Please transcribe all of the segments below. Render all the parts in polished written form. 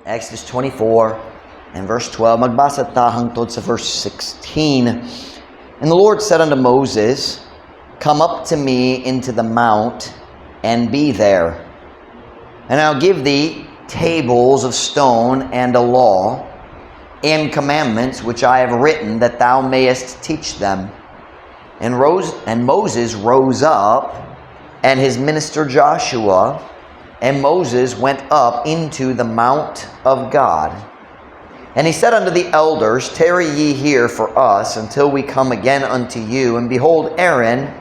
Exodus 24 and verse 12. Magbasa ta hangtod sa verse 16. And the Lord said unto Moses, Come up to me into the mount, and be there. And I'll give thee tables of stone and a law, and commandments which I have written, that thou mayest teach them. And Moses rose up, and his minister Joshua, and Moses went up into the mount of God. And he said unto the elders, Tarry ye here for us, until we come again unto you. And behold, Aaron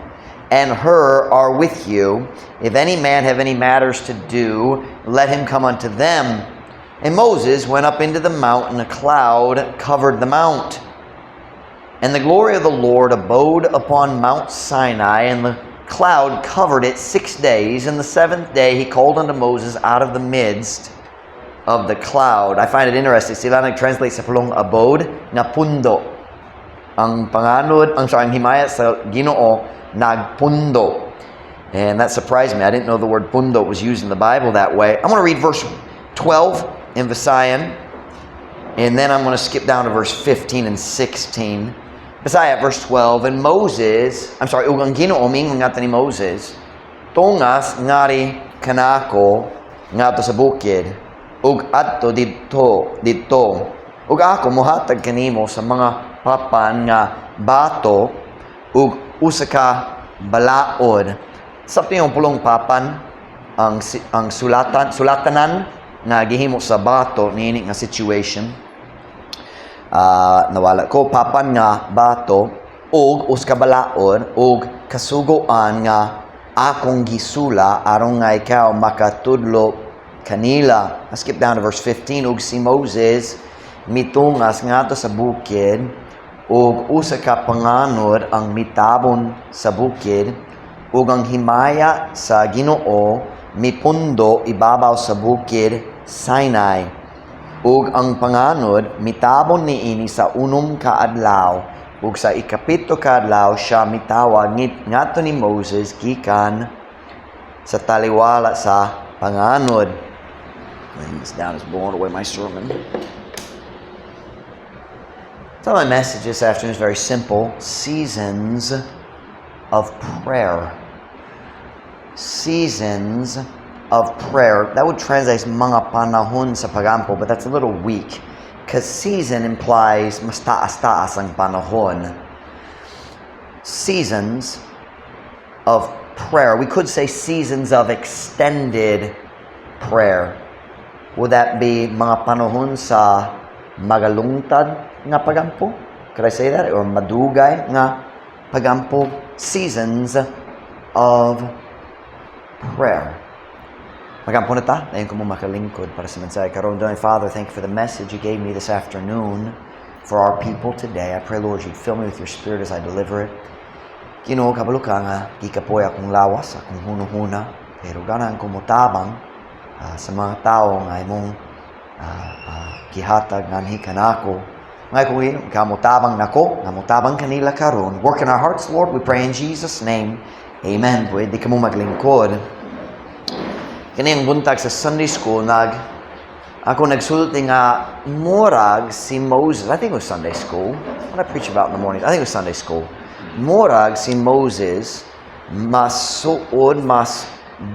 and Hur are with you. If any man have any matters to do, let him come unto them. And Moses went up into the mount, and a cloud covered the mount. And the glory of the Lord abode upon Mount Sinai, and the cloud covered it 6 days. And the seventh day he called unto Moses out of the midst of the cloud. I find it interesting. Sila nag-translate sa pulong abode na pundo. Ang himaya sa Ginoo nagpundo. And that surprised me. I didn't know the word pundo was used in the Bible that way. I'm going to read verse 12 in Visayan, and then I'm going to skip down to verse 15 and 16. Visaya, verse 12. And Moses, ug ang Ginoo mingat ni Moses, tungas ngari kanako ngadto sa bukid, ug adto didto, ug ako mohatag kanimo sa mga papan nga bato, ug usa ka balaod. Sa yung pulong papan, ang sulatanan nga gihimo sa bato niini nga situation. Nawala ko papan nga bato, ug usa ka balaod, ug kasugoan nga akong gisula aron nga ikaw makatudlo kanila. I skip down to verse 15. Ug si Moses mitungas ngadto sa bukid, ug usa ka panganod ang mitabon sa bukid, ug ang himaya sa Ginoo mipundo ibabaw sa bukid Sinai. Ug ang panganod mitabon niini sa unom ka adlaw, ug sa ikapito ka adlaw siya mitawag ngadto ni Moses gikan sa taliwala sa panganod. Laying this down is blowing away my sermon. So my message this afternoon is very simple. Seasons of prayer. Seasons of prayer. That would translate as mga panahon sa pagampo, but that's a little weak, because season implies mas taas-taas ang panahon. Seasons of prayer. We could say seasons of extended prayer. Would that be mga panahon sa magalungtad nga pagampo? Could I say that? Or madugay nga pagampo? Seasons of prayer. Pagampo na ta. Dayon ko mo makalingkod para sa mensahe karon. Father, thank you for the message you gave me this afternoon for our people today. I pray, Lord, you'd fill me with your spirit as I deliver it. Ginoo, kabalo ka nga, gikapoy akong lawas, akong huno-huna, pero ganang kumutabang sa mga tao nga imong gihatag nganhi kanako. Ngay kung kamutabang nako, kamutabang kanila karon. Work in our hearts, Lord, we pray in Jesus' name. Amen. Pwede ka mo maglingkod. Kaniyang buntag sa Sunday school, ako nagsulti nga morag si Moses. I think it was Sunday school. What I preach about in the morning? I think it was Sunday school. Morag si Moses mas suod, mas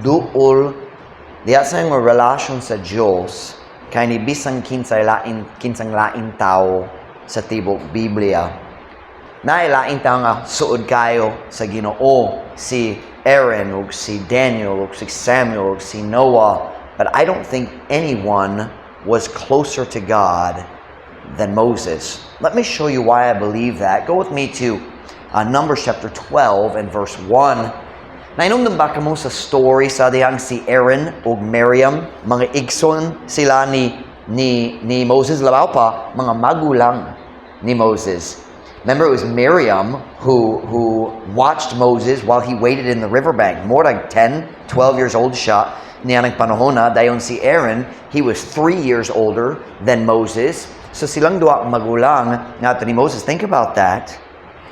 duol diya sa yung relasyon sa Diyos kay ni bisang kinsang lain tao sa tibok Biblia. Nailain tao nga suod kayo sa Ginoo, si Aaron, ug si Daniel, ug si Samuel, ug si Noah. But I don't think anyone was closer to God than Moses. Let me show you why I believe that. Go with me to Numbers chapter 12 and verse 1. Nainumdum ba ka mo sa story sa diyang si Aaron ug Miriam, mga igsoon sila ni Moses, labaw pa mga magulang ni Moses. Remember, it was Miriam who watched Moses while he waited in the riverbank. More like 10, 12 years old siya niya ng panahon na. Dayon si Aaron, he was 3 years older than Moses. So silang duwa magulang nato ni Moses. Think about that.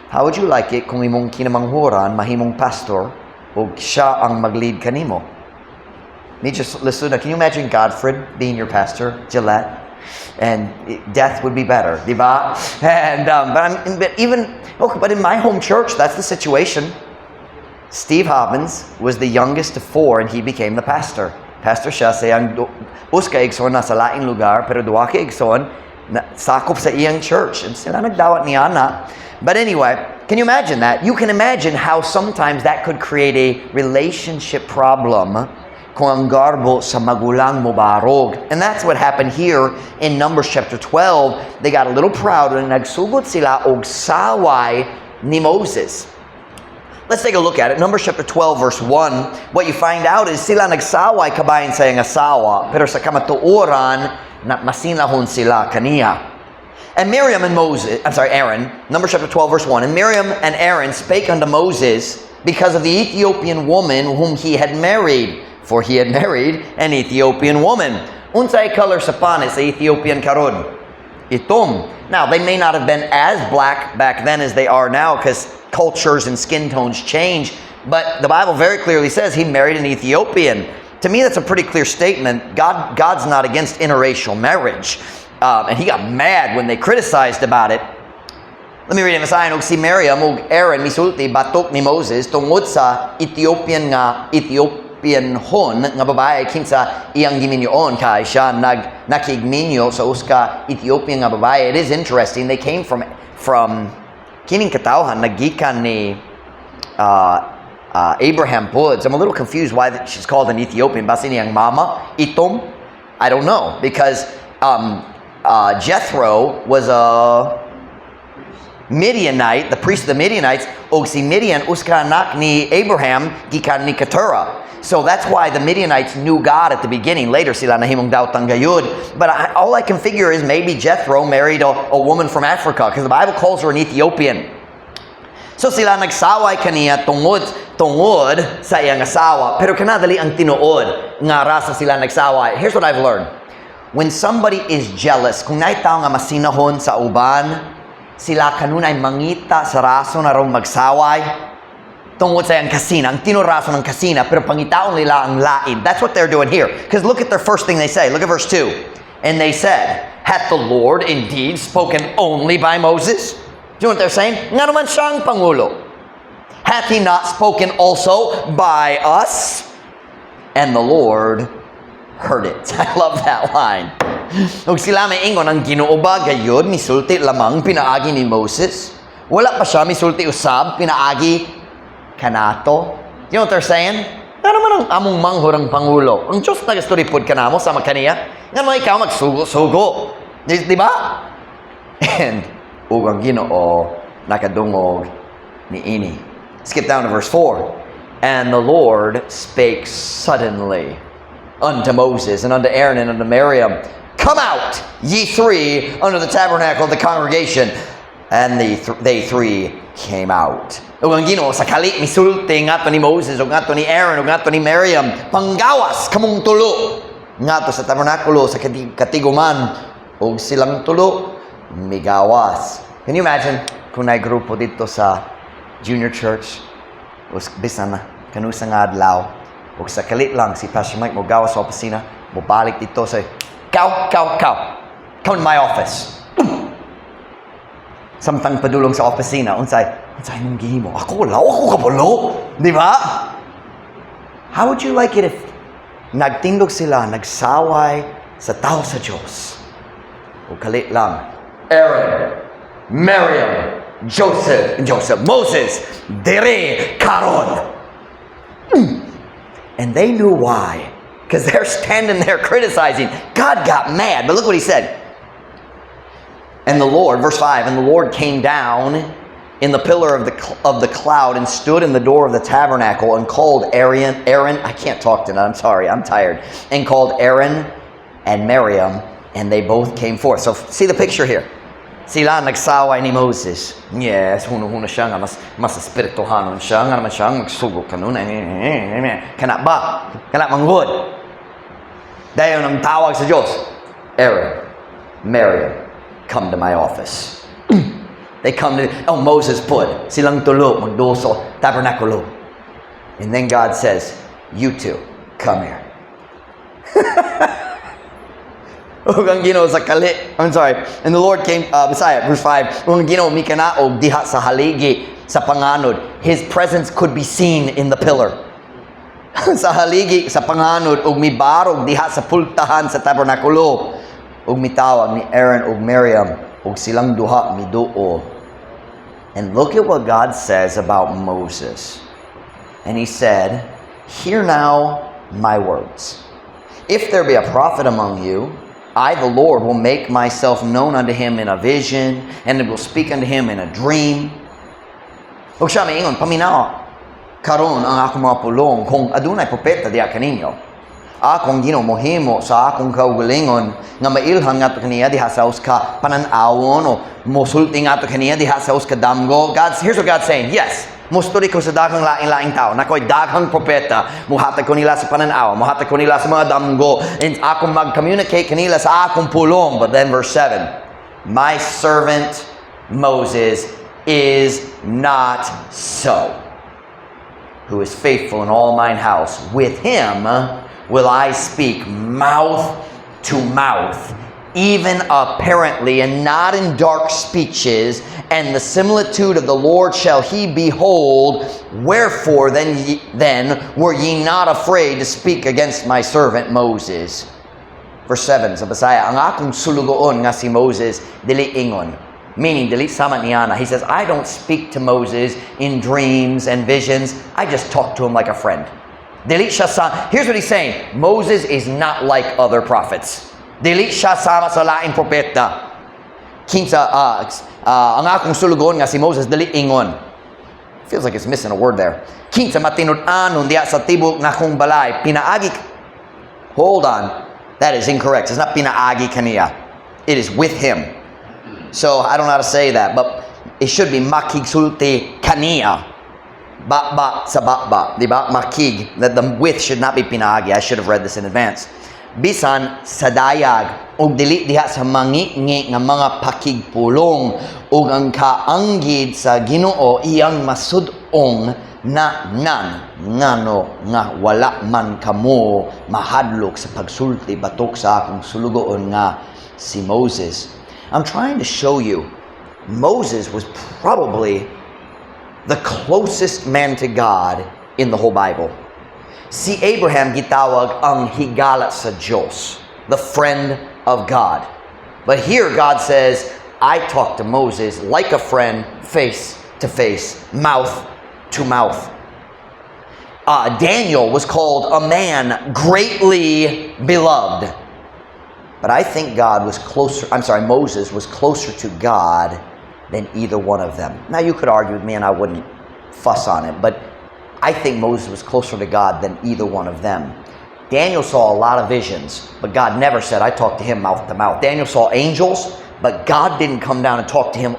How would you like it kung imong kinamanghuran mahimong pastor ug siya ang mag-lead kanimo? Me just listen. Can you imagine Godfrey being your pastor, Gillette, and death would be better, diba? And but in my home church, that's the situation. Steve Hobbins was the youngest of 4, and he became the pastor. Pastor siya sa iyang uska igsoon nasa laing lugar, pero duwa ka igsoon sakop sa iyang church, and sila nagdawat ni Ana. But anyway, can you imagine that? You can imagine how sometimes that could create a relationship problem kung ang garbo sa magulang mo barog. And that's what happened here in Numbers chapter 12. They got a little proud and nagsugod sila og saway ni Moses. Let's take a look at it. Numbers chapter 12 verse 1. What you find out is sila nagsaway kabayan sa iyang asawa, pero sa kamatuoran na masinahon sila kaniya. And Miriam and Aaron, Numbers chapter 12 verse 1. And Miriam and Aaron spake unto Moses because of the Ethiopian woman whom he had married. For he had married an Ethiopian woman. Unsay color sa panis sa Ethiopian karon? Itom. Now, they may not have been as black back then as they are now because cultures and skin tones change. But the Bible very clearly says he married an Ethiopian. To me, that's a pretty clear statement. God's not against interracial marriage. And he got mad when they criticized about it. Let me read it. Masahin og si Miriam og Aaron misulti batok ni Moses tungod sa Ethiopian hon nga babae kinsa iyang giminyoon kay siya nakigminyo sa uska Ethiopian nga babae. It is interesting. They came from kining katawhan nagikan ni Abraham Woods. I'm a little confused why she's called an Ethiopian. Basi niyang mama Itom? I don't know, because Jethro was a Midianite, the priest of the Midianites. Og si Midian uska anak ni Abraham gikan ni Keturah. So that's why the Midianites knew God at the beginning. Later sila nahimong daotang gayud. But all I can figure is maybe Jethro married a woman from Africa, because the Bible calls her an Ethiopian. So sila nagsaway kaniya tungod sa iyang asawa. Pero kanadali ang tinuod nga rasa sila nagsaway. Here's what I've learned. When somebody is jealous, kung naitaw nga masinahon sa uban, sila kanunay mangita sa raso na raw magsaway tungod sa iyang kasina, ang tinuraso ng kasina, pero pangitaon nila ang lain. That's what they're doing here. Because look at their first thing they say. Look at verse 2. And they said, hath the Lord indeed spoken only by Moses? Do you know what they're saying? Nga naman siyang Pangulo. Hath he not spoken also by us? And the Lord heard it. I love that line. Nung sila may ingon, ang Ginoo ba gayud misulti lamang pinaagi ni Moses? Wala pa siya misulti usab pinaagi kanato? You know what they're saying? Nga naman ang among manghurang Pangulo. Ang Diyos nagasturipod ka na mo sa makaniya. Nga naman ikaw magsugo-sugo. Di ba? And ugang Ginoo nakadungog ni ini. Skip down to verse 4. And the Lord spake suddenly unto Moses and unto Aaron and unto Miriam, come out, ye three, unto the tabernacle of the congregation. And they three came out. Ug ang Ginoo sakali misulti ngadto ni Moses ug ngadto ni Aaron ug ngadto ni Miriam, panggawas kamong tulo ngadto sa tabernakulo sa katiguman ug silang tulo migawas. Can you imagine kung nay grupo dito sa junior church ug bisan na kanusa nga adlaw ug sakali lang si Pastor Mike mo gawas sa opisina, mo balik dito sa come in my office. Samtang padulong sa opisina, unsay mong gihimo? Ako kabalo, di ba? How would you like it if nagtindog sila, nagsaway sa tao sa Diyos? O kalit lang, Aaron, Miriam, Joseph, Moses, dere karon. And they knew why, because they're standing there criticizing. God got mad, but look what he said. And the Lord, verse 5, and the Lord came down in the pillar of the cloud and stood in the door of the tabernacle and called Aaron, I can't talk tonight, I'm sorry, I'm tired, and called Aaron and Miriam, and they both came forth. So see the picture here. Sila nagsaway ni Moses. Yes, huna siya nga, mas espirituhanon siya, nga naman siya, magsugo ka nun, kana ba? Kana manggod. Dahil ang tawag sa Diyos, Aaron, Miriam, come to my office. They come to, Moses put, silang tulo, magdoso, tabernakulo. And then God says, you two, come here. Ang Ginoo sa kali. I'm sorry. And the Lord came, Messiah, verse 5. Ang Ginoo mikanaog diha sa haligi sa panganod. His presence could be seen in the pillar. Sa haligi sa panganod ug mibarog diha sa pultahan sa tabernakulo. Ug mitawag ni Aaron ug Miriam ug silang duha miduo. And look at what God says about Moses. And he said, "Hear now my words. If there be a prophet among you, I, the Lord, will make myself known unto him in a vision, and will speak unto him in a dream." Ug siya miingon, paminaw, karon ang akong mga pulong, kung adunay propeta diha kaninyo, akong ginomohimo sa akong kaugalingon, nga mailhan nga to kaniya diha sa uska pananawon, o mosulti nga to kaniya diha sa uska damgo. Here's what God's saying, yes, musturi ko sa daghang laing-laing tao, na ko'y daghang propeta, muhatag ko nila sa pananaw, muhatag ko nila sa mga damgo, and akong mag-communicate kanila sa akong pulong. But then verse 7, my servant Moses is not so, who is faithful in all mine house. With him will I speak mouth to mouth, even apparently, and not in dark speeches, and the similitude of the Lord shall he behold. Wherefore then were ye not afraid to speak against my servant Moses? Verse 7 sa Basaya, ang akong sulugoon nga si Moses dili ingon, meaning dili sama niya na. He says, I don't speak to Moses in dreams and visions. I just talk to him like a friend. Dili siya here's what he's saying, Moses is not like other prophets. Dili siya sama sa laing propeta. Kinsa ang akong sulugon nga si Moses dili ingon. Feels like it's missing a word there. Kinsa matinud-anon diya sa tibok nga kong balay pinaagi. Hold on. That is incorrect. It's not pinaagi kaniya. It is with him. So I don't know how to say that, but it should be makigsulti kaniya. Ba sa ba, di ba? Makig. That the with should not be pinaagi. I should have read this in advance. Bisan sa dayag ug dili diha sa mangingi nga mga pakigpulong ug ang kaanggid sa Ginoo iyang masud-ong na ngano nga wala man kamo mahadlok sa pagsulti batok sa akong sulugoon nga si Moses. I'm trying to show you Moses was probably the closest man to God in the whole Bible. Si Abraham gitawag ang higala sa Diyos, the friend of God. But here God says, I talk to Moses like a friend, face to face, mouth to mouth. Daniel was called a man greatly beloved. But I think Moses was closer to God than either one of them. Now you could argue with me and I wouldn't fuss on it, but I think Moses was closer to God than either one of them. Daniel saw a lot of visions, but God never said, I talked to him mouth to mouth. Daniel saw angels, but God didn't come down and talk to him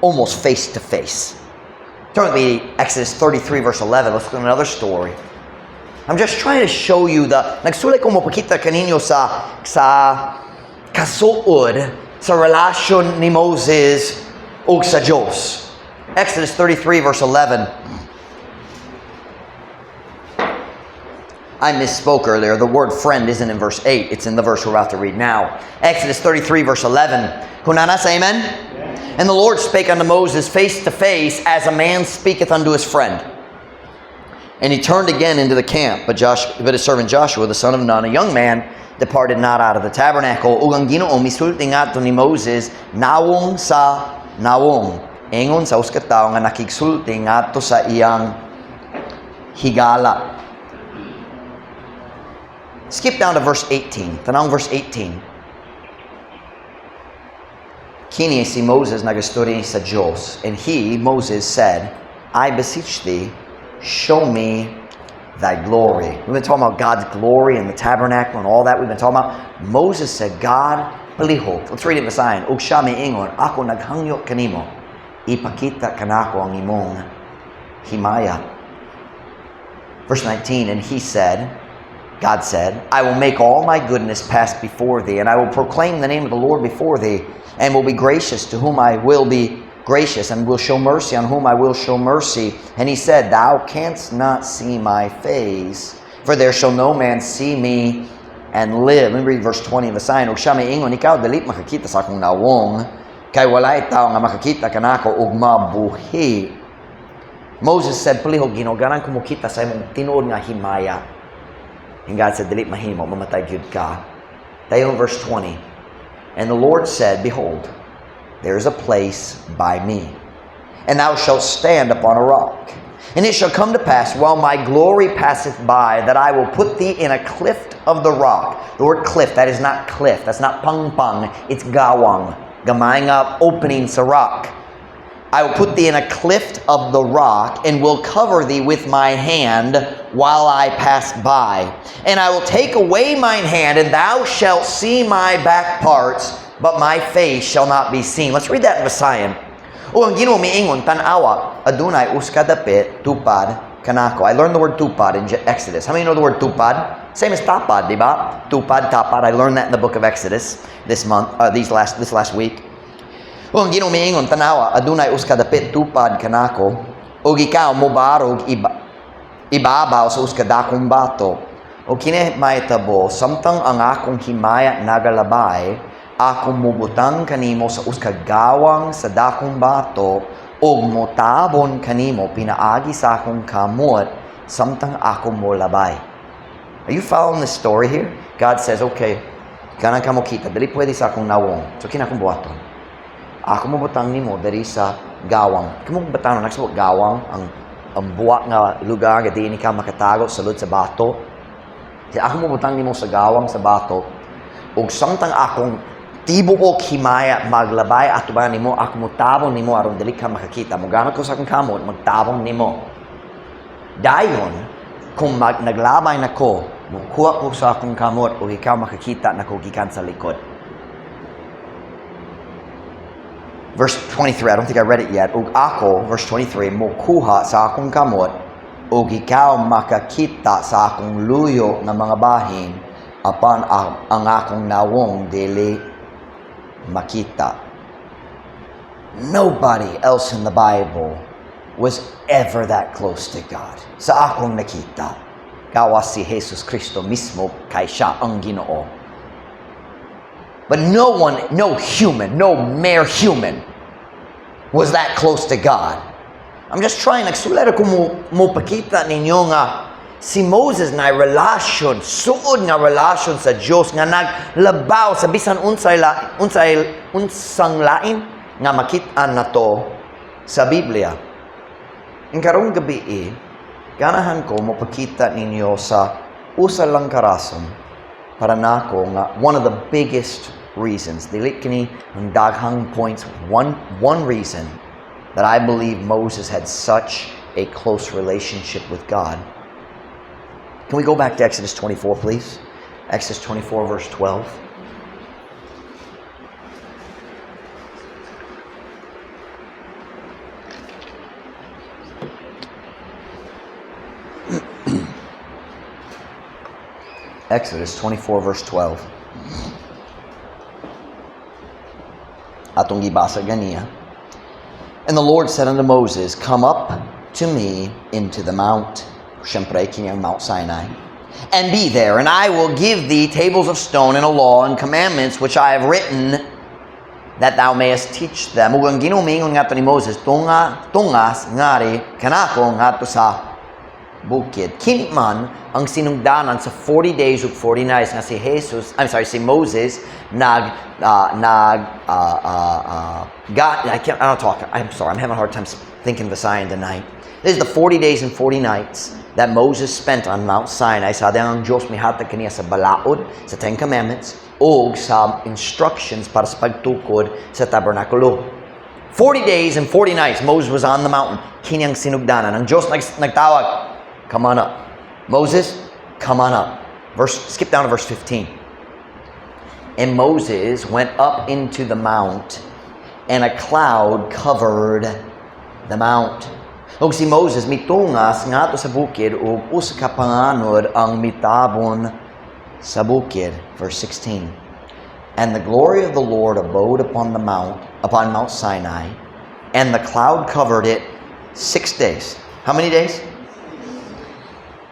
almost face to face. Turn with me to Exodus 33 verse 11. Let's look at another story. I'm just trying to show you nagsulay ko mapakita kaninyo sa kasuod sa relasyon ni Moses ug sa Diyos. Exodus 33 verse 11. I misspoke earlier. The word friend isn't in verse 8. It's in the verse we're about to read now. Exodus 33 verse 11. Hunanas, amen? Yes. And the Lord spake unto Moses face to face, as a man speaketh unto his friend. And he turned again into the camp, but his servant Joshua, the son of Nun, a young man, departed not out of the tabernacle. Ug ang Ginoo misulti ngadto ni Moses nawong sa nawong. Ingon sa usa ka tawo nga nakigsulti ngadto sa iyang higala. Skip down to verse 18. Tanong verse 18. Kini si Moses nagasturi sa Diyos, and he, Moses, said, I beseech thee, show me thy glory. We've been talking about God's glory and the tabernacle and all that we've been talking about. Moses said, God, palihog. Let's read it in the sign. Ug siya miingon, ako naghangyo kanimo, ipakita kanako ang imong himaya. Verse 19, and he said, God said, I will make all my goodness pass before thee, and I will proclaim the name of the Lord before thee, and will be gracious to whom I will be gracious, and will show mercy on whom I will show mercy. And he said, Thou canst not see my face, for there shall no man see me and live. Let me read verse 20 of the sign. Og siya may ingon, ikaw dali makakita sa akong nawong, kay walay tao nga makakita kanako og mabuhi. Moses said, palihog, ginoganan ko mukita sa imong tinuod nga himaya. And God said, dili mahimo, mamatay gyud ka. Dayon verse 20. And the Lord said, behold, there is a place by me, and thou shalt stand upon a rock. And it shall come to pass, while my glory passeth by, that I will put thee in a cleft of the rock. The word cliff, that is not cliff. That's not pang-pang. It's gawang. Gamay nga opening sa rock. I will put thee in a cleft of the rock, and will cover thee with my hand while I pass by. And I will take away mine hand, and thou shalt see my back parts, but my face shall not be seen. Let's read that in Visayan. O ang Ginoo miingon, tanawa, adunay uskadapit, tupad, kanako. I learned the word tupad in Exodus. How many know the word tupad? Same as tapad, di ba? Tupad, tapad. I learned that in the book of Exodus this last week. O ang Ginoo miingon, tanawa, adunay uskadapit, tupad, kanako. O ikaw mubarog ibabaw sa uskadakong bato. O kini mahitabo, samtang ang akong himaya nagalabay, akong mubutang kanimo sa uskagawang sa dakong bato o mutabon kanimo pinaagi sa akong kamot samtang akong molabay. Are you following the story here? God says, okay, kanang kamo kita, dali pwede sa akong nawong. So kinakong buhaton. Ako mubutang nimo dari sa gawang. Kamo butang nagsabot gawang ang buwak nga lugar nga di ni ka makatago sulod sa bato. Ako mubutang nimo sa gawang sa bato ug samtang akong tibuok himaya maglabay ato ba nimo ako mutabon nimo aron dili ka makakita mo gamit ko sa akong kamot magtabon nimo dayon kung naglabay nako mukuha ko sa akong kamot o ikaw makakita nako gikan sa likod. Verse 23, I don't think I read it yet. Ug ako, verse 23, mukuha sa akong kamot o ikaw makakita sa akong luyo nga mga bahin apan ang akong nawong dili makita. Nobody else in the Bible was ever that close to God. Sa akong nakita, gawa si Jesus Cristo mismo kay siya ang Ginoo. But no one, no human, no mere human was that close to God. I'm just trying, nagsulat ako mo pakita ninyo nga si Moses na relasyon, suod nga relasyon sa Dios nga naglabaw sa bisan unsang lain nga makit-an nato sa Biblia. Ang karong gabi ganahan ko mapakita ninyo sa usa lang karason para nako nga one of the biggest reasons, dili kini ang daghang points, one reason that I believe Moses had such a close relationship with God. Can we go back to Exodus 24, please? Exodus 24, verse 12. Exodus 24, verse 12. Atong gibasa ganiya. And the Lord said unto Moses, come up to me into the mount. Siyempre, kanyang Mount Sinai. And be there, and I will give thee tables of stone and a law and commandments which I have written, that thou mayest teach them. Ug ang ginumingon nga to ni Moses, tungas ngari kanako nga to sa bukid. Kini man ang sinungdanan sa 40 days ug 40 nights nga si Moses I'm having a hard time thinking of the sign tonight. This is the 40 days and 40 nights that Moses spent on Mount Sinai. Sa ang Diyos mihatag kaniya sa balaod, sa 10 Commandments, o sa instructions para sa pagtukod sa tabernakulo. 40 days and 40 nights, Moses was on the mountain. Kanyang sinugdanan. Ang Diyos nagtawag, come on up. Moses, come on up. Skip down to verse 15. And Moses went up into the mount, and a cloud covered the mount. Og si Moses mitungas ngadto sa bukid ug usa ka panganod ang mitabon sa bukid. Verse 16. And the glory of the Lord abode upon Mount Sinai, and the cloud covered it 6 days. How many days?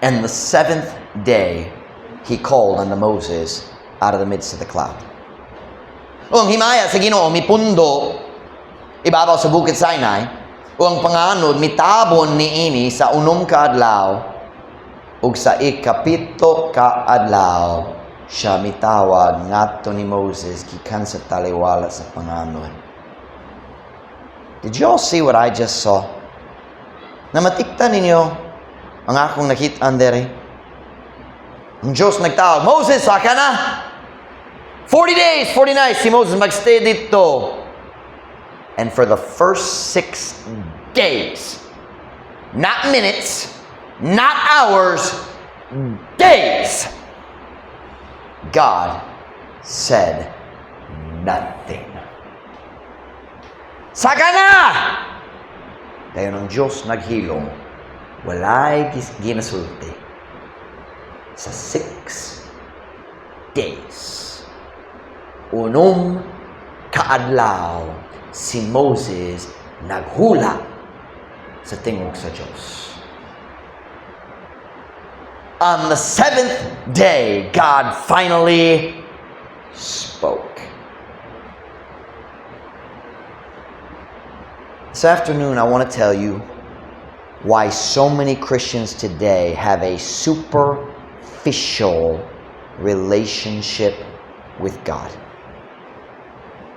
And the 7th day He called unto Moses out of the midst of the cloud. O ang himaya sa Ginoo mipundo ibabaw sa bukid Sinai, o ang panganod mitabon niini sa unom ka adlaw ug sa ikapito ka adlaw siya mitawag ngadto ni Moses gikan sa taliwala sa panganod. Did you all see what I just saw? Namatikta ninyo ang akong nakita dere? Ang Diyos nagtawag, Moses, saka na! 40 days, 40 nights, si Moses magstay dito. And for the first 6 days, not minutes, not hours, days, God said nothing. Saka na! Dayon ang Diyos naghilom, walay ginasulti. Sa 6 days, unom kaadlaw, si Moses naghula sa tingog sa Diyos. On the 7th day, God finally spoke. This afternoon, I want to tell you why so many Christians today have a superficial relationship with God.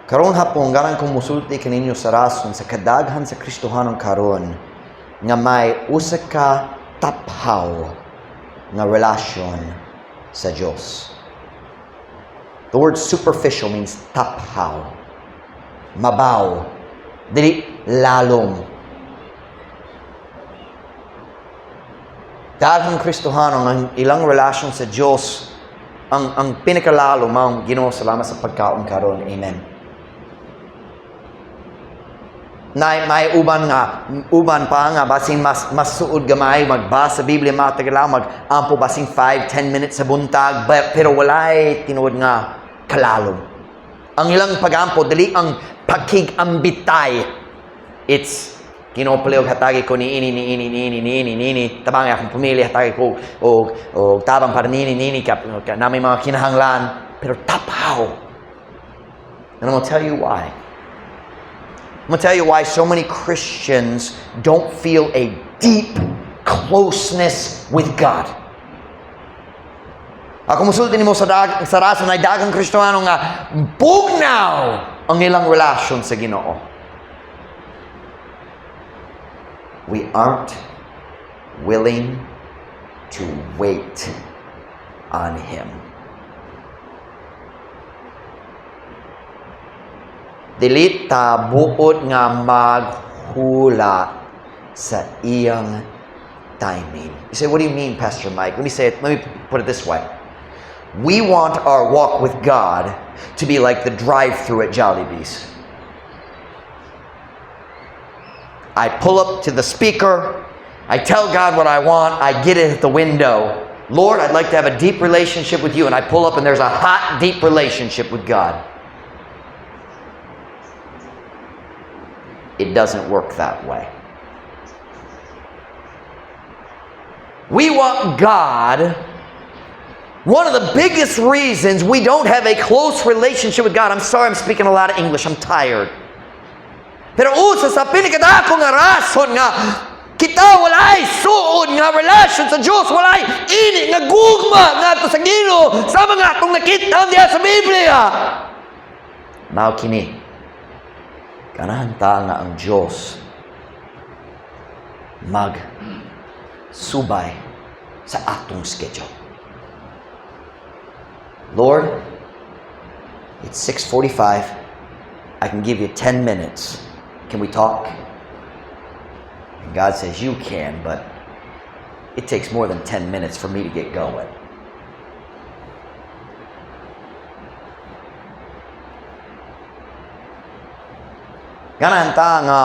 Karon hapon garang kong musulti kaninyo sa rason sa kadaghan sa Kristohanon karon nga may usa ka taphaw nga relasyon sa Dios. The word superficial means taphaw, mabaw, dili lalom. Daghang Kristohanon ang ilang relasyon sa Dios ang pinakalalo mao Ginoo salamat sa pagkaon karon. Amen. May uban pa nga basin mas suod gamay magbasa sa Biblia matagalaw magampo basin 5-10 minutes sa buntag pero walay tinuod nga kalalom. Ang ilang pagampo dili ang pagkigambitay. It's kinopaliog hatagi ko ni ini tabang akong pamilya hatagi ko o tabang para ni kap namin mga kinahanglan pero tapaw. And I'm gonna tell you why. I'm going to tell you why so many Christians don't feel a deep closeness with God. Ako musulti nimo sa rason ay daghang Kristiyano nga bugnaw ang ilang relasyon sa Ginoo. We aren't willing to wait on Him. Dili ta buot nga maghula sa iyang timing. You say, what do you mean, Pastor Mike? Let me put it this way. We want our walk with God to be like the drive-thru at Jollibee's. I pull up to the speaker, I tell God what I want, I get it at the window. Lord, I'd like to have a deep relationship with you, and I pull up and there's a hot, deep relationship with God. It doesn't work that way. We want God. One of the biggest reasons we don't have a close relationship with God, I'm sorry I'm speaking a lot of English, I'm tired. Pero usa sa pinakadako nga rason nga kita walay suod nga relasyon sa Dios, walay ini nga gugma ngadto sa Ginoo sa mga atong nakita diha sa Biblia. Mao kini. Ganahan ta nga ang Diyos mag-subay sa atong schedule. Lord, it's 6:45. I can give you 10 minutes. Can we talk? And God says, you can, but it takes more than 10 minutes for me to get going. Ganahan ta nga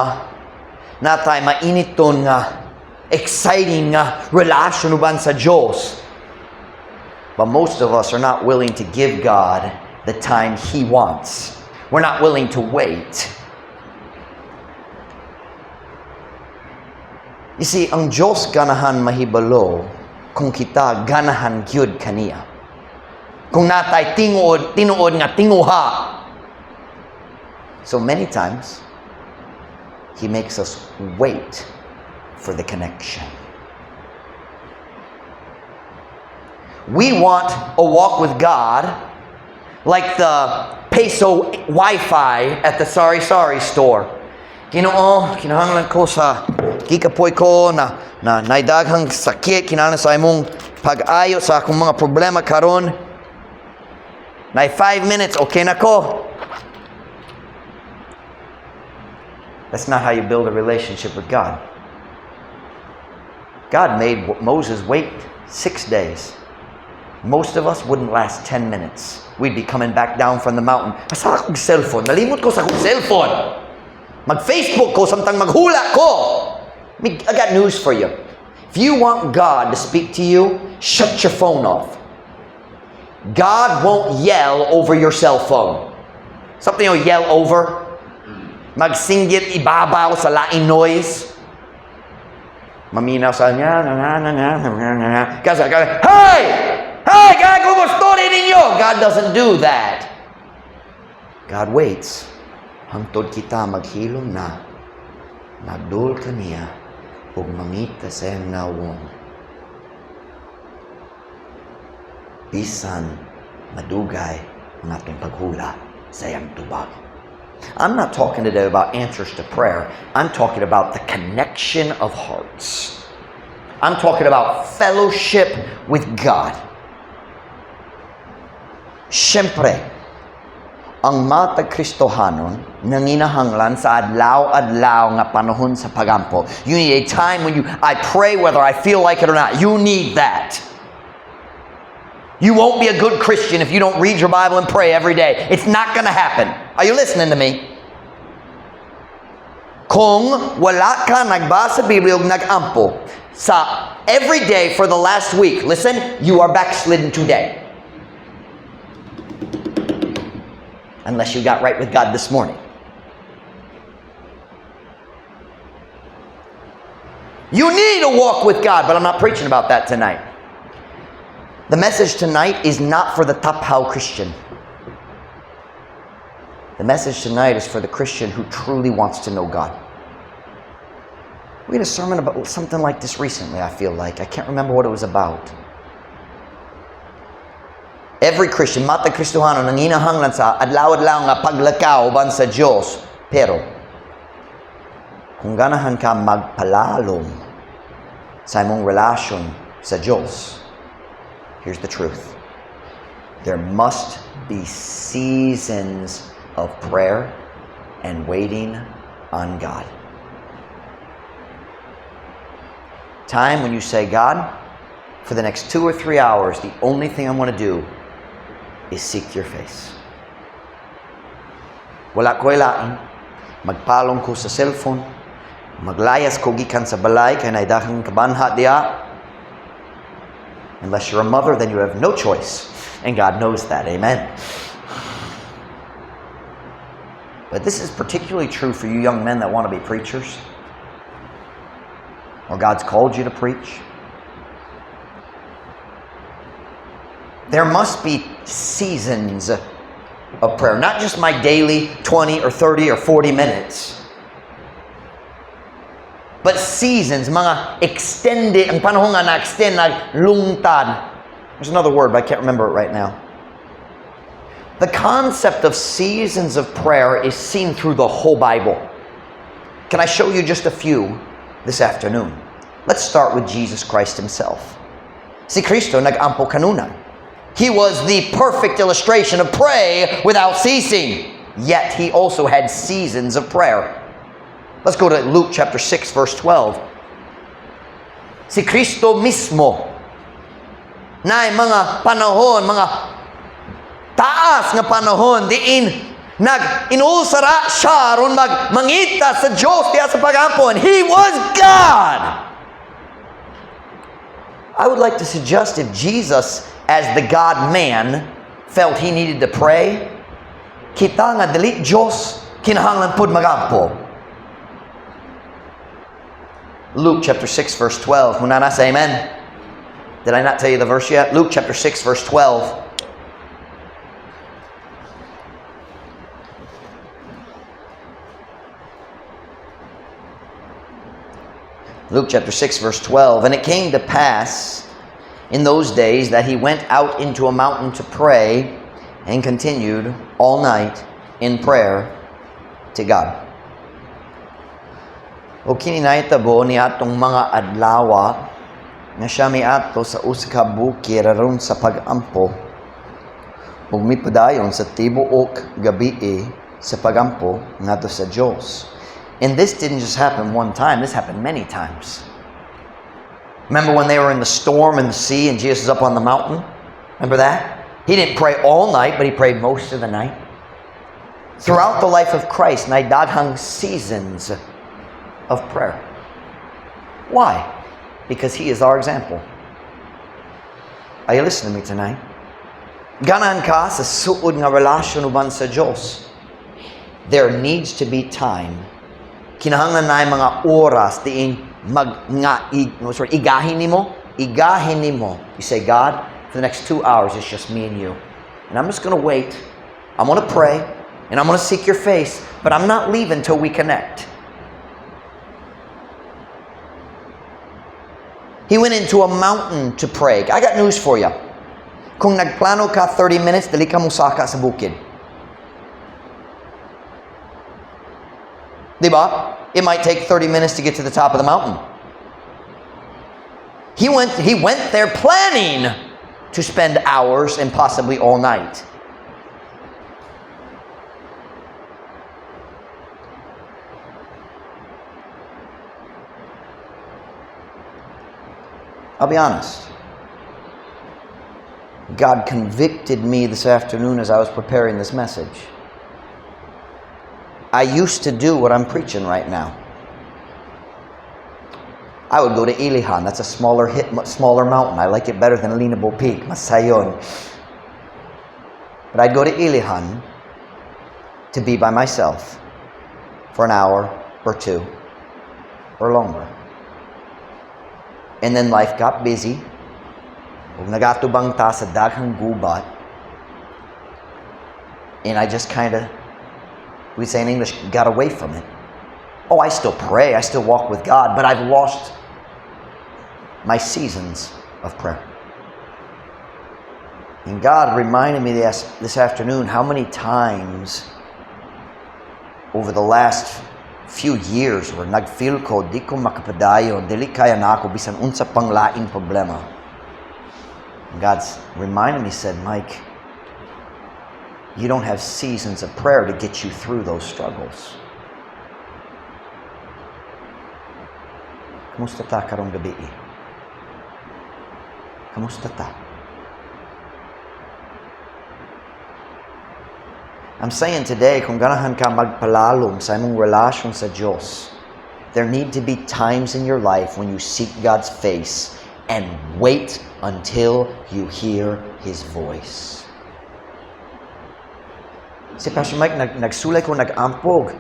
natay mainiton nga exciting nga relasyon uban sa Diyos. But most of us are not willing to give God the time He wants. We're not willing to wait. You see, ang Diyos ganahan mahibalo kung kita ganahan gyud kaniya. Kung natay tinuod nga tinguha. So many times, He makes us wait for the connection. We want a walk with God like the peso Wi-Fi at the sari-sari store. Ginoo, kinahanglan ko sa kikapoy ko na naidaghang sakit, kinahanglan sa imong pag-ayo sa akong mga problema karon. Na 5 minutes, okay na ko. That's not how you build a relationship with God. God made Moses wait 6 days. Most of us wouldn't last 10 minutes. We'd be coming back down from the mountain. Asa akong cellphone? Nalimot ko sa akong cellphone. Mag-Facebook ko, samtang maghula ko. I got news for you. If you want God to speak to you, shut your phone off. God won't yell over your cell phone. Something you'll yell over. Magsinggit ibabaw sa laing noise. Maminaw sa niya. Kasi, hey! Hey, gago mo story ninyo! God doesn't do that. God waits. Hangtod kita maghilom na. Nagdul ka niya. Ug mangita sa iyang nawong. Bisan madugay ang atong paghula sa iyang tubag. I'm not talking today about answers to prayer. I'm talking about the connection of hearts. I'm talking about fellowship with God. Siyempre, ang matag Kristohanon nanginahanglan sa adlaw-adlaw nga panahon sa pagampo. You need a time when I pray whether I feel like it or not. You need that. You won't be a good Christian if you don't read your Bible and pray every day. It's not going to happen. Are you listening to me? Kung wala ka nagbasa Biblia ug nagampo sa every day for the last week, listen, you are backslidden today. Unless you got right with God this morning. You need to walk with God, but I'm not preaching about that tonight. The message tonight is not for the Taphaw Christian. The message tonight is for the Christian who truly wants to know God. We had a sermon about something like this recently, I feel like. I can't remember what it was about. Every Christian, matag Kristohano, nanginahanglan sa adlaw-adlaw nga paglakaw ban sa Diyos. Pero, kung ganahan ka magpalalom sa imong relasyon sa Diyos, here's the truth. There must be seasons of prayer and waiting on God. Time when you say, God, for the next 2 or 3 hours, the only thing I want to do is seek your face. Wala ko ilain, magpalong ko sa cellphone, maglayas ko gikan sa balay, kaya naidakang kabanha diya. Unless you're a mother, then you have no choice. And God knows that. Amen. But this is particularly true for you young men that want to be preachers. Or God's called you to preach. There must be seasons of prayer. Not just my daily 20 or 30 or 40 minutes. But seasons, mga extended, ang panahon nga na-extend, naglungtad. There's another word, but I can't remember it right now. The concept of seasons of prayer is seen through the whole Bible. Can I show you just a few this afternoon? Let's start with Jesus Christ Himself. Si Kristo nag-ampo kanuna. He was the perfect illustration of pray without ceasing. Yet He also had seasons of prayer. Let's go to Luke chapter 6 verse 12. Si Kristo mismo na mga panahon, mga taas nga panahon diin nag-inulsara siya ron mangita sa Diyos diya sa pag-ampon. He was God. I would like to suggest if Jesus, as the God-man, felt He needed to pray, kita nga dili Diyos kinahanglan pud magampo. Luke chapter 6 verse 12. Muna na say amen. Did I not tell you the verse yet? Luke chapter 6 verse 12. Luke chapter 6, verse 12. And it came to pass in those days that he went out into a mountain to pray and continued all night in prayer to God. O kininahitabo ni atong mga adlawa nga siya miato sa usa ka bukid aron sa pagampo ug mipadayon sa tibuok gabii sa pagampo ngadto sa Dios. And this didn't just happen one time, this happened many times. Remember when they were in the storm in the sea and Jesus was up on the mountain? Remember that? He didn't pray all night, but he prayed most of the night. Throughout the life of Christ, nay daghang seasons of prayer. Why? Because he is our example. Are you listening to me tonight? Ganan ka sa suod nga relasyon uban sa Diyos. There needs to be time. Kinahanglan na mga oras diin igahin nimo. You say, God, for the next 2 hours, it's just me and you. And I'm just going to wait. I'm going to pray. And I'm going to seek your face. But I'm not leaving till we connect. He went into a mountain to pray. I got news for you. Kung nagplano ka 30 minutes, dali ka musaka sa bukid. Diba? It might take 30 minutes to get to the top of the mountain. He went there planning to spend hours and possibly all night. I'll be honest. God convicted me this afternoon as I was preparing this message. I used to do what I'm preaching right now. I would go to Ilihan. That's a smaller mountain. I like it better than Linabo Peak, Masayon. But I'd go to Ilihan to be by myself for an hour or two or longer. And then life got busy. Ug nagatubang ta sa daghang gubat. And I just kind of, we say in English, got away from it. Oh, I still pray, I still walk with God, but I've lost my seasons of prayer. And God reminded me this afternoon how many times over the last few years where nagfeel ko, di ko makapadayon, dili kaya na ako, bisan unsa pang laing problema. And God's reminded me, said, Mike, you don't have seasons of prayer to get you through those struggles. Kamusta ta karong gabi? Kamusta ta? I'm saying today, kung ganahan ka magpalalom sa imong relasyon sa Diyos, there need to be times in your life when you seek God's face and wait until you hear His voice. Si Pastor Mike, nagsulay ko, nag-ampog.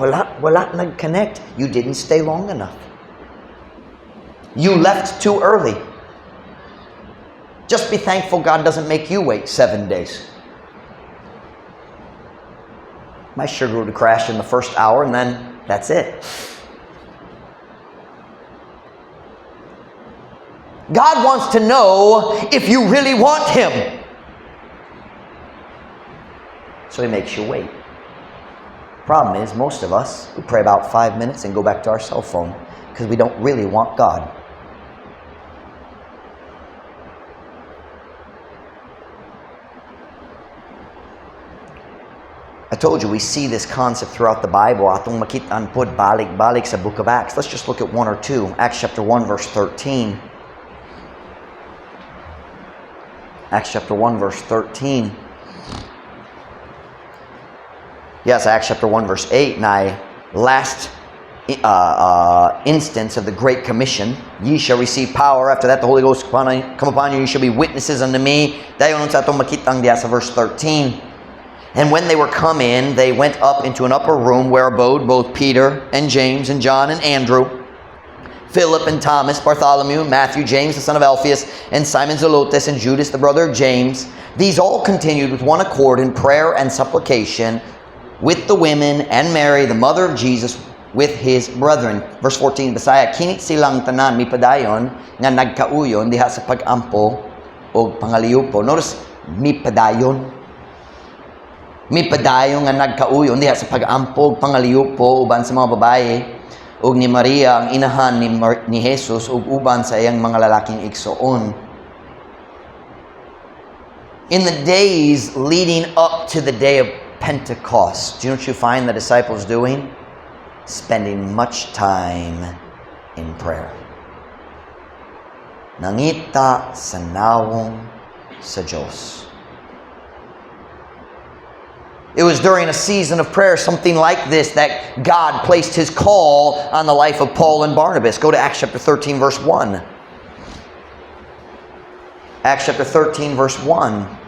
Wala nag-connect. You didn't stay long enough. You left too early. Just be thankful God doesn't make you wait 7 days. My sugar would crash in the first hour and then that's it. God wants to know if you really want Him. So He makes you wait. Problem is, most of us, we pray about 5 minutes and go back to our cell phone because we don't really want God. I told you we see this concept throughout the Bible. Atong makitaan pod balik-balik sa book of Acts. Let's just look at one or two. Acts chapter 1 verse 13. Acts chapter 1 verse 13. Yes, Acts chapter 1 verse 8. Now, last instance of the Great Commission. Ye shall receive power. After that, the Holy Ghost come upon you. You shall be witnesses unto me. Dayon sa atong makitang diya sa verse 13. And when they were come in, they went up into an upper room where abode both Peter and James and John and Andrew, Philip and Thomas, Bartholomew, Matthew, James the son of Alphaeus, and Simon Zelotes, and Judas the brother of James. These all continued with one accord in prayer and supplication with the women and Mary, the mother of Jesus, with his brethren. Verse 14, Bisaya, kini silang tanan mipadayon nga nagkauyon diha sa pag-ampo o pangaliyupo. Notice, mipadayon. Mipadayon nga nagkauyon diha sa pag-ampo o pangaliyupo uban sa mga babae ug ni Maria ang inahan ni Jesus ug uban sa iyang mga lalaking igsoon. In the days leading up to the day of Pentecost, do you know what you find the disciples doing? Spending much time in prayer. Nangita sa nawong sa Diyos. It was during a season of prayer, something like this, that God placed His call on the life of Paul and Barnabas. Go to Acts chapter 13, verse 1. Acts chapter 13, verse 1.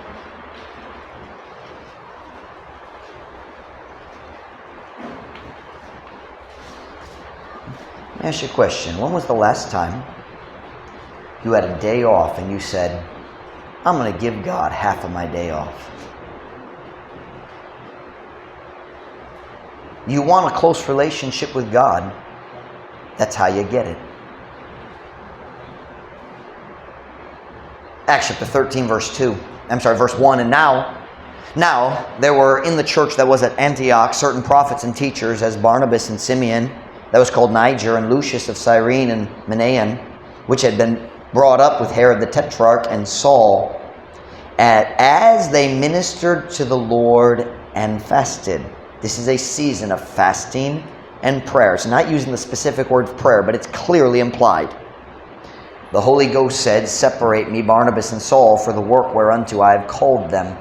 Let me ask you a question. When was the last time you had a day off and you said, I'm going to give God half of my day off? You want a close relationship with God, that's how you get it. Acts chapter 13, verse 1. And now there were in the church that was at Antioch certain prophets and teachers, as Barnabas and Simeon, that was called Niger, and Lucius of Cyrene and Manaen, which had been brought up with Herod the Tetrarch and Saul, as they ministered to the Lord and fasted. This is a season of fasting and prayer. It's not using the specific word prayer, but it's clearly implied. The Holy Ghost said, Separate me, Barnabas and Saul, for the work whereunto I have called them.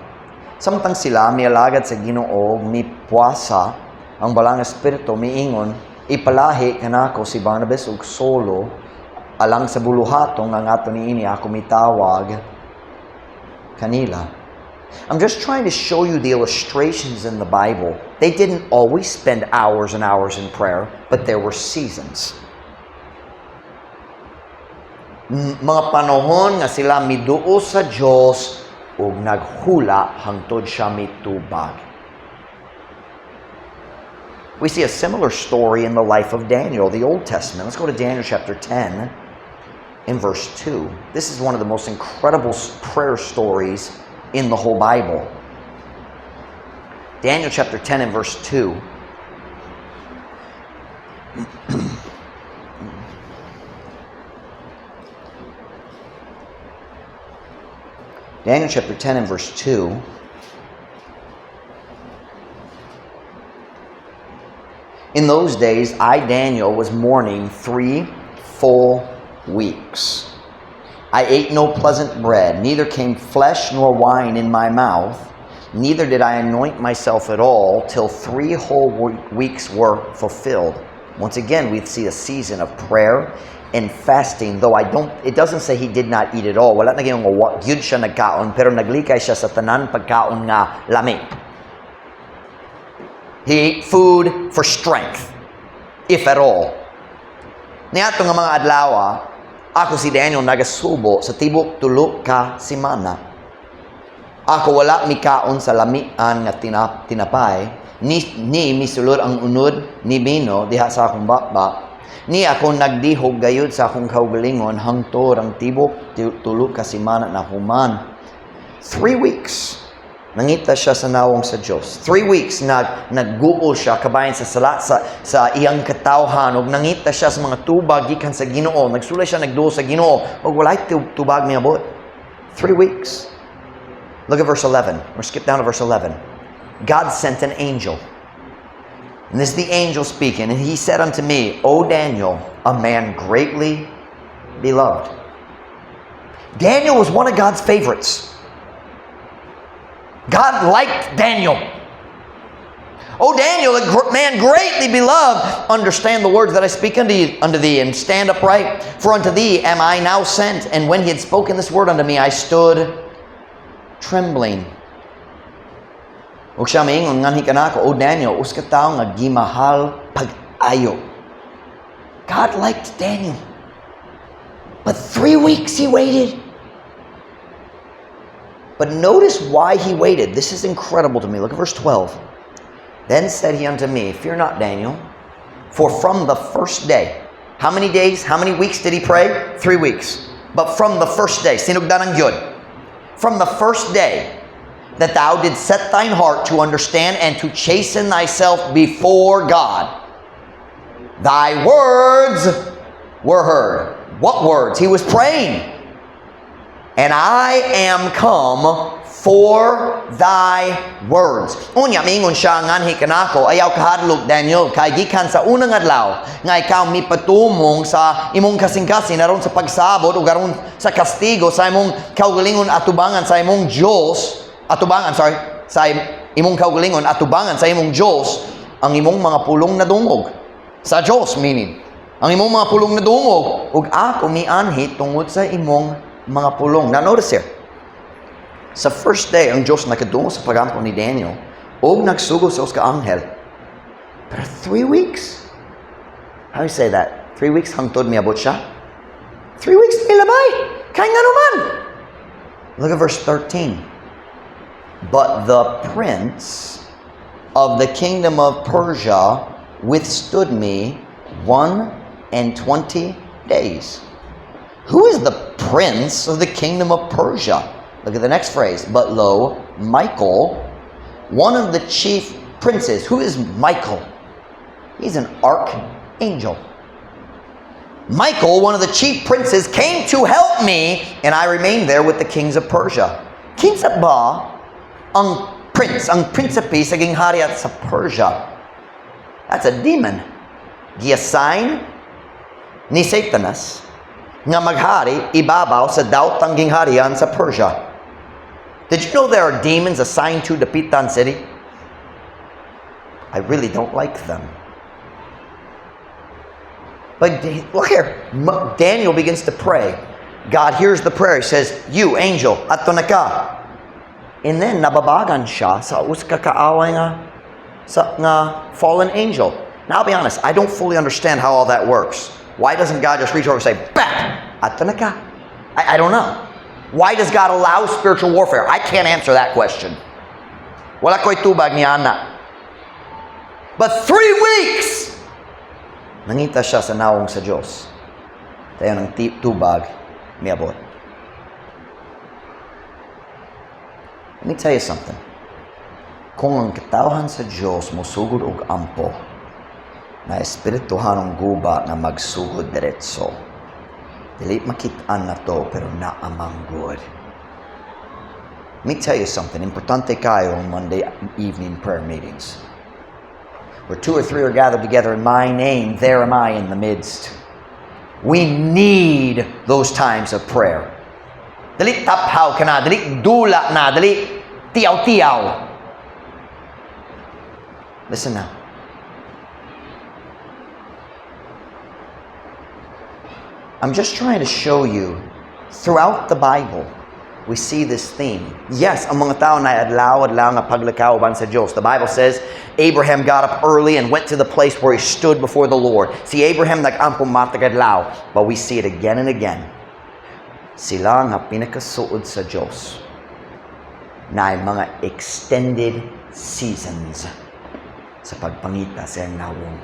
Samtang sila mialagad sa Ginoo, mi puasa, ang balang espiritu miingon, ipalahi kanako si Barnabas ug Saulo, alang sa buluhatong ang ato niini ako mitawag kanila. I'm just trying to show you the illustrations in the Bible. They didn't always spend hours and hours in prayer, but there were seasons. Mga panahon nga sila miduo sa Diyos ug naghula hangtod siya mitubag. We see a similar story in the life of Daniel, the Old Testament. Let's go to Daniel chapter 10 in verse 2. This is one of the most incredible prayer stories in the whole Bible. Daniel chapter 10 and verse 2. Daniel chapter 10 and verse 2. In those days, I, Daniel, was mourning 3 full weeks. I ate no pleasant bread, neither came flesh nor wine in my mouth, neither did I anoint myself at all, till 3 whole weeks were fulfilled. Once again, we see a season of prayer and fasting, though it doesn't say he did not eat at all. Wala na gayong yun siya nagkaon, pero naglikay siya sa tanan pagkaon nga lami. He ate food for strength, if at all. Niyato nga mga adlaw, ako si Daniel nagasubo sa tibok 3 ka semana. Ako wala mikaon sa lamian nga tinapay, ni misulod ang unod ni bino diha sa akong bakbak. Ni ako nagdihog gayud sa akong kaugalingon hangtod ang tibok 3 ka semana na human. 3 weeks nangita siya sa nawong sa Diyos. 3 weeks nagguol siya kabayan sa sala sa iyang katawhan ug nangita siya sa mga tubag gikan sa Ginoo. Nagsulay siya nagduol sa Ginoo ug walay tubag miabot. 3 weeks. Look at verse 11. We'll skip down to verse 11. God sent an angel. And this is the angel speaking. And he said unto me, O Daniel, a man greatly beloved. Daniel was one of God's favorites. God liked Daniel. O Daniel, a man greatly beloved, understand the words that I speak unto thee, and stand upright. For unto thee am I now sent. And when he had spoken this word unto me, I stood trembling. Ug siya miingon nganhi kanako, O Daniel, uska tawo nga gimahal pag-ayo. God liked Daniel. But 3 weeks he waited. But notice why he waited. This is incredible to me. Look at verse 12. Then said he unto me, Fear not, Daniel, For from the first day, how many days, how many weeks did he pray? 3 weeks. But from the first day, sinugdan ang yun. From the first day that thou didst set thine heart to understand and to chasten thyself before God, thy words were heard. What words? He was praying. And I am come for thy words. Unya, mingon siya, nganhi kanako, ayaw kahadlok, Daniel, kay gikan sa unang adlaw, nga ikaw mipatumong sa imong kasing-kasing, naroon sa pagsabot, o garon sa kastigo, sa imong kaugalingon atubangan sa imong Diyos, sa imong kaugalingon atubangan sa imong Diyos, ang imong mga pulong na dungog. Sa Diyos, meaning, ang imong mga pulong na dungog, ug ako mianhi tungod sa imong mga pulong. Now notice here, sa first day, ang Diyos nakadungo sa pagampo ni Daniel, og nagsugo sa uska anghel. Pero 3 weeks? How do you say that? 3 weeks hangtod miabot siya? 3 weeks nilabay. Kaya nga naman. Look at verse 13. But the prince of the kingdom of Persia withstood me 21 days. Who is the prince of the kingdom of Persia? Look at the next phrase. But lo, Michael, one of the chief princes. Who is Michael? He's an archangel. Michael, one of the chief princes, came to help me, and I remained there with the kings of Persia. Kinsa ba ang prince, ang prinsipe sa gingharian sa Persia? That's a demon. Giassign ni Satanas nga maghari ibabaw sa daotang gingharian sa Persia. Did you know there are demons assigned to the Pitan city? I really don't like them. But look here, Daniel begins to pray. God hears the prayer. He says, you, angel, ato na ka. And then, nababagan siya sa uska kaaway nga fallen angel. Now, I'll be honest, I don't fully understand how all that works. Why doesn't God just reach over and say, back, ato na ka? I don't know. Why does God allow spiritual warfare? I can't answer that question. Wala ko'y tubag ni Ana. But 3 weeks, nangita siya sa nawong sa Diyos. Tayo ng tubag, miabot. Let me tell you something. Kung ang katawhan sa Diyos mosugod og ampo, na espirituhan ng guba na magsugod diretso, dili makitaan na to, pero naamang good. Let me tell you something. Importante kayo on Monday evening prayer meetings. Where 2 or 3 are gathered together in my name, there am I in the midst. We need those times of prayer. Dali taphaw ka na, dali dula na, dali tiyaw-tiyaw. Listen now. I'm just trying to show you, throughout the Bible, we see this theme. Yes, ang mga tao na adlaw nga paglakaw ban sa Diyos. The Bible says, Abraham got up early and went to the place where he stood before the Lord. Si Abraham nag-ampong matag adlaw. But we see it again and again. Sila nga pinakasuod sa Diyos na ay mga extended seasons sa pagpangita sa nawong.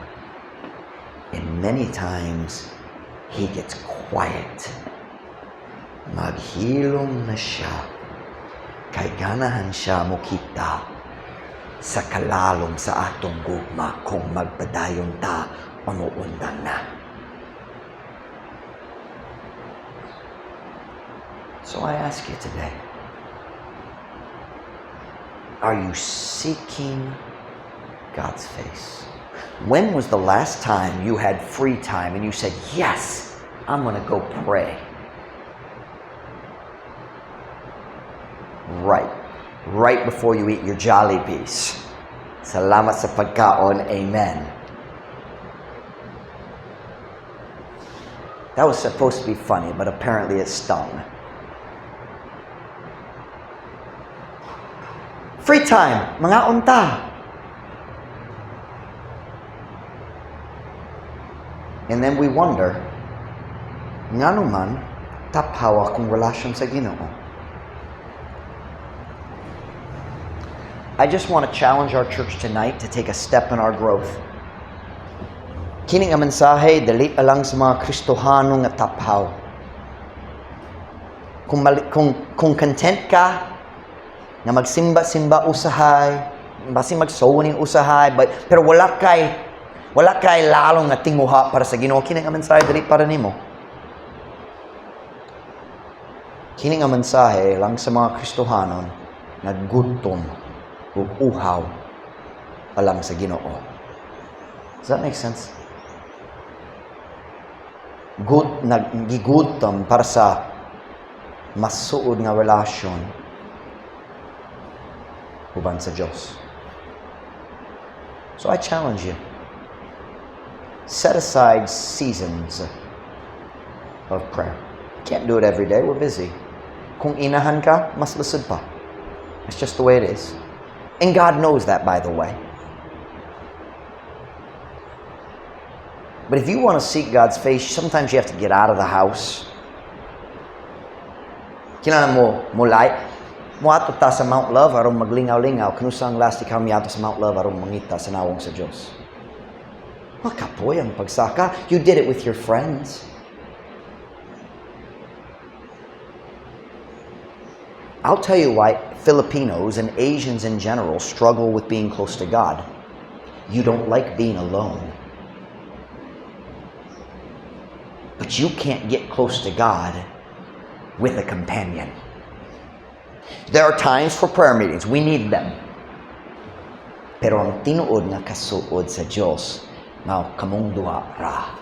And many times, He gets quiet. Maghilom na siya. Kay ganahan siya mukita sa kalalom sa atong gugma kung magpadayon ta panuundan na. So I ask you today, are you seeking God's face? When was the last time you had free time and you said, yes, I'm going to go pray? Right before you eat your Jollibees. Salamat sa pagkaon. Amen. That was supposed to be funny, but apparently it stung. Free time, mga unta. And then we wonder, nga naman, taphaw akong relasyon sa Ginoo. I just want to challenge our church tonight to take a step in our growth. Kini nga mensahe dali alang sa mga Kristohano nga taphaw. Kung content ka nga magsimba-simba usahay, basi magsow ning usahay, pero wala kay lalong nga tinguha para sa Ginoo, kini nga mensahe dali para nimo. Kini nga mensahe lang sa mga Kristohanon nga gutom ug uhaw alang sa Ginoo. Does that make sense? Nagigutom para sa masuod nga relasyon uban sa Diyos. So I challenge you. Set aside seasons of prayer. Can't do it every day. We're busy. Kung inahan ka, mas lusod pa. It's just the way it is. And God knows that, by the way. But if you want to seek God's face, sometimes you have to get out of the house. Kailangan mo ato ta sa Mount Love aron maglingaw-lingaw. Kanusang last ikaw miyato sa Mount Love aron mangita sa nawong sa Diyos. Makapoy ang pagsaka. You did it with your friends. I'll tell you why Filipinos and Asians in general struggle with being close to God. You don't like being alone. But you can't get close to God with a companion. There are times for prayer meetings. We need them. Pero ang tinuod nga kasuod sa Diyos, now kamong duha ra.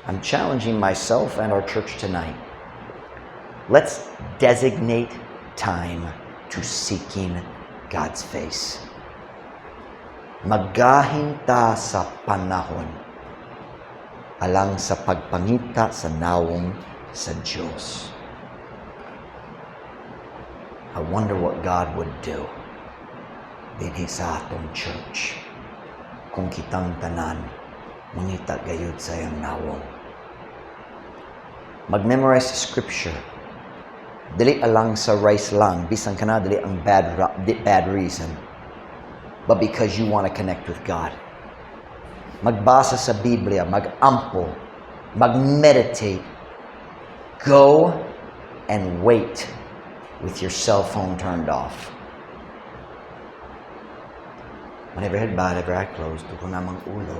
I'm challenging myself and our church tonight. Let's designate time to seeking God's face. Maggahinta sa panahon alang sa pagpangita sa nawong sa Diyos. I wonder what God would do dinhi sa atong church kung kitang tanan mangita gayud sa iyang nawong. Mag-memorize the scripture. Dili alang sa rice lang, bisan kana dili ang bad reason. But because you want to connect with God. Magbasa sa Biblia, mag-ampo, mag-meditate. Go and wait with your cell phone turned off. Whenever head bowed, every eye closed, tuko namang ulo.